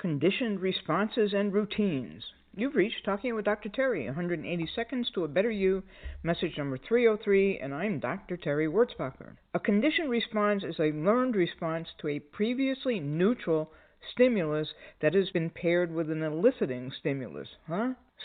Conditioned responses and routines. You've reached Talking with Dr. Terry, 180 Seconds to a Better You, message number 303, and I'm Dr. Terry Wurzbacher. A conditioned response is a learned response to a previously neutral stimulus that has been paired with an eliciting stimulus.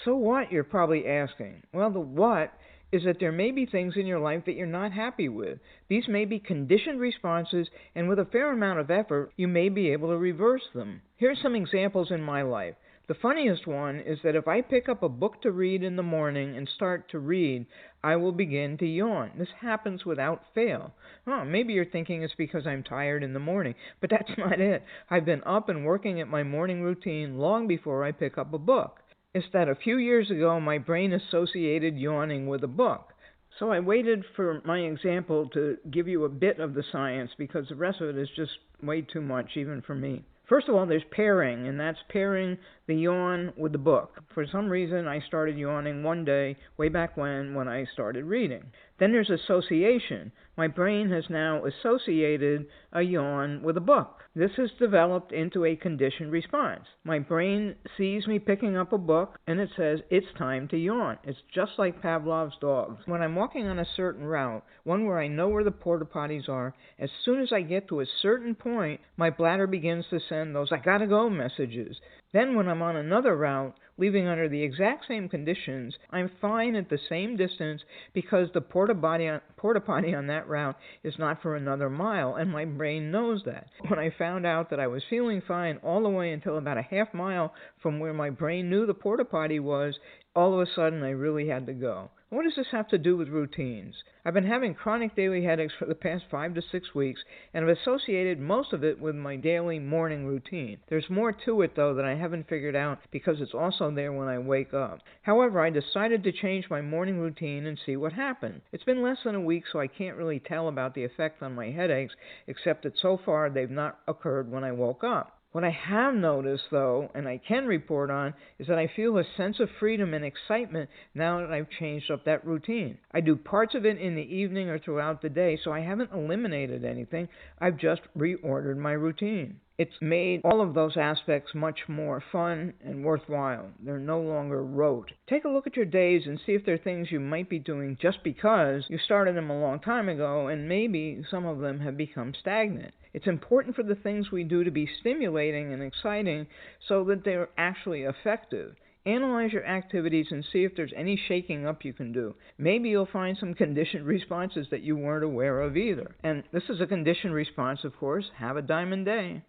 So what, you're probably asking? Well, the what is that there may be things in your life that you're not happy with. These may be conditioned responses, and with a fair amount of effort, you may be able to reverse them. Here's some examples in my life. The funniest one is that if I pick up a book to read in the morning and start to read, I will begin to yawn. This happens without fail. Maybe you're thinking it's because I'm tired in the morning, but that's not it. I've been up and working at my morning routine long before I pick up a book. It's that a few years ago my brain associated yawning with a book. So I waited for my example to give you a bit of the science because the rest of it is just way too much even for me. First of all, there's pairing, and that's pairing the yawn with the book. For some reason, I started yawning one day, way back when I started reading. Then there's association. My brain has now associated a yawn with a book. This has developed into a conditioned response. My brain sees me picking up a book, and it says, it's time to yawn. It's just like Pavlov's dogs. When I'm walking on a certain route, one where I know where the porta potties are, as soon as I get to a certain point, my bladder begins to send those I gotta go messages. Then when I'm on another route, leaving under the exact same conditions, I'm fine at the same distance because the porta potty on that route is not for another mile, and my brain knows that. When I found out that I was feeling fine all the way until about a half mile from where my brain knew the porta potty was, all of a sudden I really had to go. What does this have to do with routines? I've been having chronic daily headaches for the past 5 to 6 weeks, and I've associated most of it with my daily morning routine. There's more to it, though, that I haven't figured out because it's also there when I wake up. However, I decided to change my morning routine and see what happened. It's been less than a week, so I can't really tell about the effect on my headaches, except that so far they've not occurred when I woke up. What I have noticed, though, and I can report on, is that I feel a sense of freedom and excitement now that I've changed up that routine. I do parts of it in the evening or throughout the day, so I haven't eliminated anything. I've just reordered my routine. It's made all of those aspects much more fun and worthwhile. They're no longer rote. Take a look at your days and see if there are things you might be doing just because you started them a long time ago, and maybe some of them have become stagnant. It's important for the things we do to be stimulating and exciting so that they're actually effective. Analyze your activities and see if there's any shaking up you can do. Maybe you'll find some conditioned responses that you weren't aware of either. And this is a conditioned response, of course. Have a diamond day.